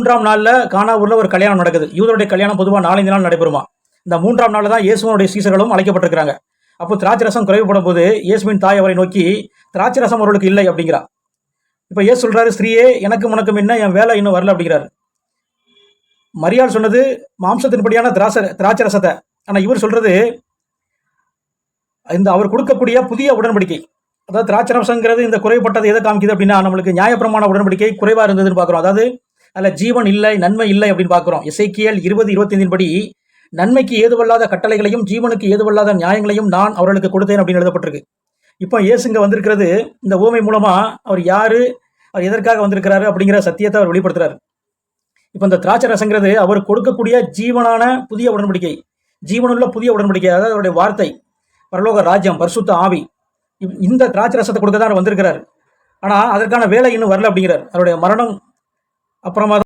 3ஆம் நாளில் கானாவூரில் ஒரு கல்யாணம் நடக்குது. யூதருடைய கல்யாணம் பொதுவாக 4 நாள் நடைபெறுமா. இந்த 3ஆம் நாளில் தான் இயேசுவனுடைய சீசர்களும் அழைக்கப்பட்டிருக்கிறாங்க. அப்போ திராட்சை ரசம் குறைவுபடும் போது இயேசுவின் தாய் அவரை நோக்கி, திராட்சை ரசம் அவர்களுக்கு இல்லை அப்படிங்கிறா. இப்போ இயேசு சொல்றாரு, ஸ்திரீயே எனக்கும் உனக்கும் என்ன, என் வேலை இன்னும் வரல அப்படிங்கிறாரு. மரியாள் சொன்னது மாம்சத்தின்படியான திராட்சை ரசத்தை. ஆனால் இவர் சொல்றது இந்த அவர் கொடுக்கக்கூடிய புதிய உடன்படிக்கை. அதாவது திராட்சை ரசங்கிறது இந்த குறைப்பட்டது எதை காமிக்குது அப்படின்னா, நம்மளுக்கு நியாயப்பிரமாண உடன்படிக்கை குறைவா இருந்ததுன்னு பார்க்குறோம். அதாவது அதில் ஜீவன் இல்லை, நன்மை இல்லை அப்படின்னு பார்க்குறோம். எசேக்கியேல் 20:25 படி நன்மைக்கு ஏதுவல்லாத கட்டளைகளையும் ஜீவனுக்கு ஏதுவல்லாத நியாயங்களையும் நான் அவர்களுக்கு கொடுத்தேன் அப்படின்னு எழுதப்பட்டிருக்கு. இப்போ இயேசுங்க வந்திருக்கிறது இந்த ஊமை மூலமா அவர் யாரு, அவர் எதற்காக வந்திருக்கிறாரு அப்படிங்கிற சத்தியத்தை அவர் வெளிப்படுத்துறாரு. இப்போ இந்த திராட்சை ரசங்கிறது அவர் கொடுக்கக்கூடிய ஜீவனான புதிய உடன்படிக்கை, ஜீவனுள்ள புதிய உடன்படிக்கை. அதாவது அவருடைய வார்த்தை, பரலோக ராஜ்யம், பரிசுத்த ஆவி. இந்த திராட்சை ரசத்தை கொடுக்க தான் வந்திருக்கிறார். ஆனால் அதற்கான வேலை இன்னும் வரல அப்படிங்கிறார். அவருடைய மரணம் அப்புறமா